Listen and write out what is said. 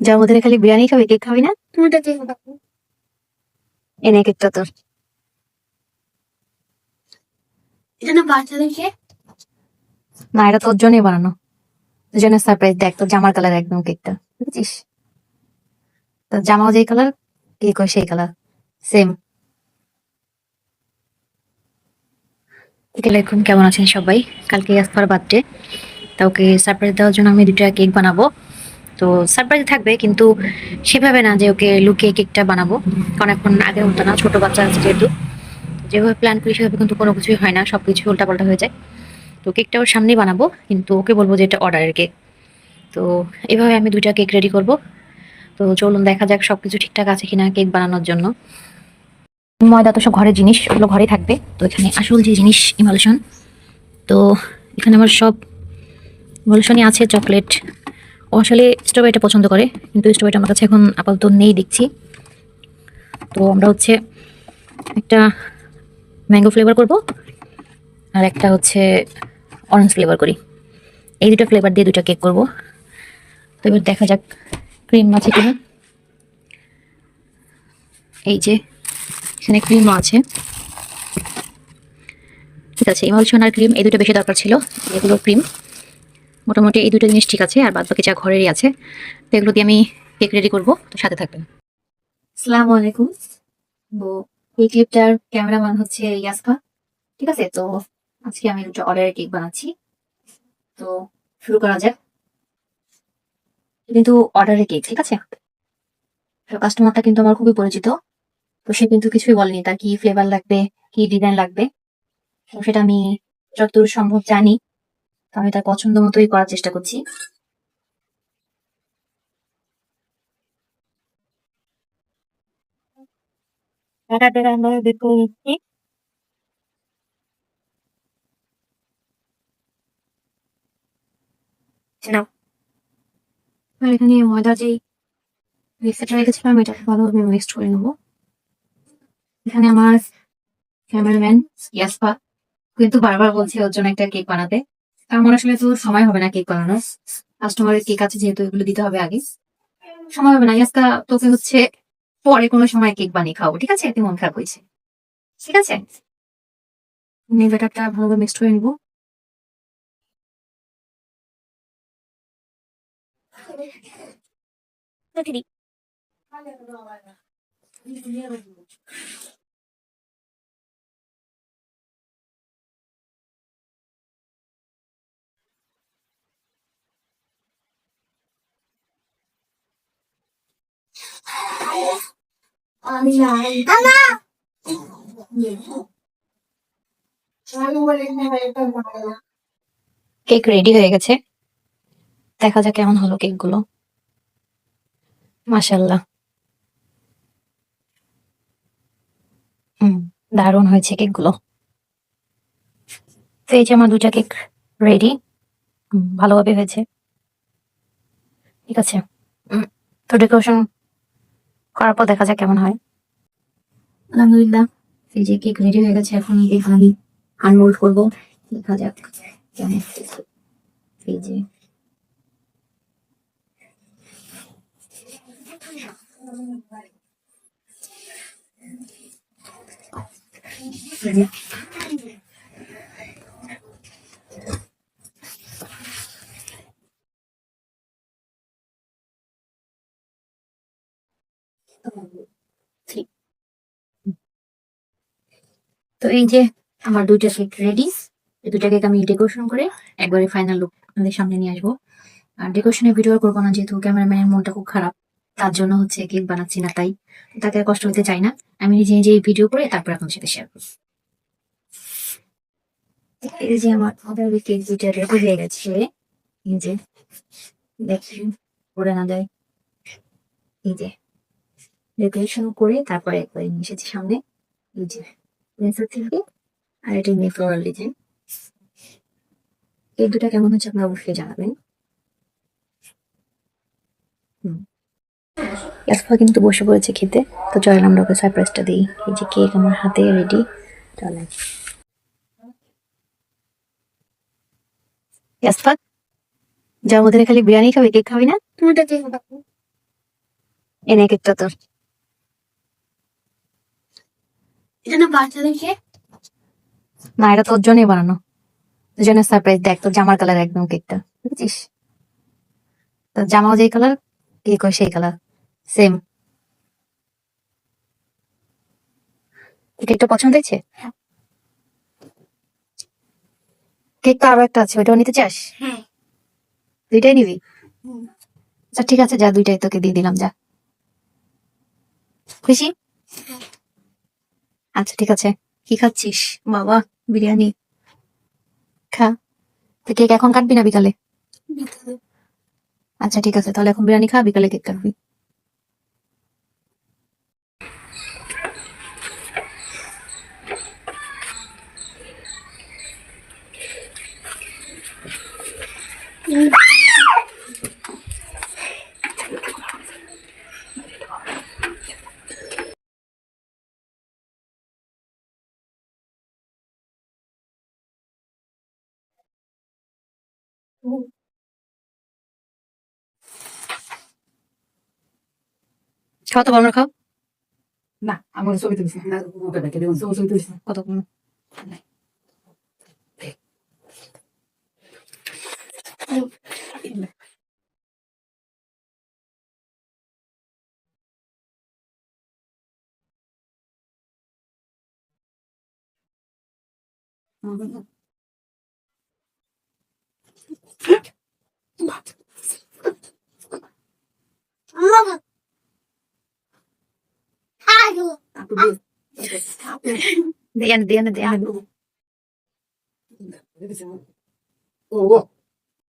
জন্মদিনে খালি বিরিয়ানি খাবি, কেক খাবি না? তোমারটা কে খাবে? এনে কেকটা তোর। এটা না বাচ্চাদের কেক। না, এটা তোর জন্যই বানানো। তোর জন্য সারপ্রাইজ। দেখ তোর জামার কালার একদম কেকটা, বুঝছিস? তোর জামাও যেই কালার, কেকও সেই কালার, সেম। আসসালামাইকুম, কেমন আছেন সবাই? কালকে ইয়াসফার বার্থডে, তা ওকে সারপ্রাইজ দেওয়ার জন্য আমি 2টা কেক বানাবো। তো সারপ্রাইজ থাকবে, কিন্তু সেভাবে না যে ওকে লুকিয়ে কেকটা বানাবো, কারণ এখন আগের মতো না, ছোট বাচ্চা আছে যেহেতু। যেভাবে প্ল্যান করি সেভাবে কিন্তু কোনো কিছুই হয় না, সবকিছু উল্টাপাল্টা হয়ে যায়। তো কেকটা ওর সামনেই বানাবো, কিন্তু ওকে বলবো যে এটা অর্ডারের কেক। তো এভাবে আমি 2টা কেক রেডি করব। তো চলুন দেখা যাক সবকিছু ঠিকঠাক আছে কিনা কেক বানানোর জন্য। ময়দা তো সব ঘরের জিনিস, ওগুলো ঘরেই থাকবে। তো এখানে আসল যে জিনিস ইমালশন, তো এখানে আমার সব ইমালশনই আছে। চকলেট, ও আসলে স্ট্রবেরিটা পছন্দ করে, কিন্তু স্ট্রবেরিটা আমার কাছে এখন আপাতত নেই দেখছি। তো আমরা হচ্ছে একটা ম্যাঙ্গো ফ্লেভার করব, আর একটা হচ্ছে অরেঞ্জ ফ্লেভার করি। এই 2টা ফ্লেভার দিয়ে 2টা কেক করব। তো এবার দেখা যাক ক্রিম আছে কিনা। এই যে এখানে ক্রিমও আছে, ঠিক আছে। ইমালশন আর ক্রিম এই 2টা বেশি দরকার ছিল, এগুলো ক্রিম। মোটামুটি এই 2টা জিনিস ঠিক আছে, আর বাদ বাকি যা ঘরেরই আছে। তো এগুলো দিয়ে আমি কেক রেডি করবো, তো সাথে থাকবেন। আসসালামু আলাইকুম। তো এই ক্লিপটার ক্যামেরাম্যান হচ্ছে ইয়াসফা, ঠিক আছে। তো আজকে আমি 2টা অর্ডারের কেক বানাচ্ছি, তো শুরু করা যাক। কিন্তু অর্ডারের কেক, ঠিক আছে। কাস্টমারটা কিন্তু আমার খুবই পরিচিত, তো সে কিন্তু কিছুই বলেনি তার কি ফ্লেভার লাগবে, কি ডিজাইন লাগবে। তো সেটা আমি যতদূর সম্ভব জানি, তো আমি তার পছন্দ মতোই করার চেষ্টা করছি। নাও, আর এখানে ময়দা যে মিক্সচারটা রেখেছিলাম এটা ভালোভাবে মিক্সড করে নেবো। এখানে আমার ক্যামেরাম্যান ইয়াসফা কিন্তু বারবার বলছে ওর জন্য একটা কেক বানাতে। আমার আসলে তো সময় হবে না কেক বানানোর, কাস্টমারের কেক আছে যেহেতু, এগুলো দিতে হবে আগে, সময় হবে না। ইয়াসকা, তোকে হচ্ছে পরে কোনো সময় কেক বানিয়ে খাবো, ঠিক আছে? এতে মন খারাপ হয়েছে, ঠিক আছে। আমি ব্যাটারটা ভালোভাবে মিক্সড করে নিবো। কেক রেডি হয়ে গেছে, দেখা যাক কেমন হলো কেক গুলো। মাশাল্লাহ, দারুণ হয়েছে কেক গুলো। তো এই যে আমার 2টা কেক রেডি, ভালোভাবে হয়েছে, ঠিক আছে। তো ডেকোরেশন করার পর দেখা যাক কেমন হয়। আলহামদুলিল্লাহ, এই যে কেক রেডি হয়ে গেছে। এখন আমি আনমোল্ড করবো, দেখা যাক কেমন হচ্ছে। এই যে ঠিক। তো এই যে আমার 2টা কেক রেডি। এই 2টা কেক আমি ডেকোরেশন করে একবারে ফাইনাল লুক আমাদের সামনে নিয়ে আসবো। আর ডেকোরেশনের ভিডিও করবো না, যেহেতু ক্যামেরাম্যানের মনটা খুব খারাপ, তার জন্য হচ্ছে কেক বানাচ্ছি না, তাই তাকে আর কষ্ট হতে চাই না। আমি নিজে নিজে ভিডিও করে তারপর আপনার সাথে শেয়ার করবো। এই যে আমার কেক 2টা রেডি হয়ে গেছে, এই যে দেখছেন, পড়ে না যায়। এই যে ডেকোরেশন করে তারপরে একবারে নিয়ে এসেছি সামনে। এই যে পেন্সিল থেকে, আর এটা এমনি ফ্লোরাল ডিজাইন। এই 2টা কেমন হচ্ছে আপনারা অবশ্যই জানাবেন। ইয়াসফা কিন্তু বসে পড়েছে খেতে, তো চলেন আমরা ওকে সারপ্রাইজটা দিই। এই যে কেক আমার হাতে রেডি, চলেন। ইয়াসফা, জন্মদিনে খালি বিরিয়ানি খাবি, কেক খাবি না? তোমারটা কে খাবে? এনে কেকটা তোর। এটা না বাচ্চাদের কেক। না, এটা তোর জন্যই বানানো, তোর জন্য সারপ্রাইজ। দেখ তোর জামার কালার একদম কেকটা, বুঝছিস? তোর জামাও যেই কালার, কেকও সেই কালার, সেম। কেকটা পছন্দ হয়েছে? কেক তো আরো একটা আছে, ওইটাও নিতে চাস? হ্যাঁ। দুইটাই নিবি? হুম। আচ্ছা ঠিক আছে, যা, দুইটাই তোকে দিয়ে দিলাম, যা। খুশি? আচ্ছা ঠিক আছে। কি খাচ্ছিস বাবা? বিরিয়ানি খা। তো কেক এখন কাটবি না বিকালে? বিকালে। আচ্ছা ঠিক আছে, তাহলে এখন বিরিয়ানি খা, বিকালে কেক কাটবি। খাও তো, বর্মা খাও। না, আমার ছবি তুলছি না, ওটা দেখে দেখুন ছবি তুলছি না। কত Mama. Ayo. দেয়ান দেয়ান দেয়ান। ও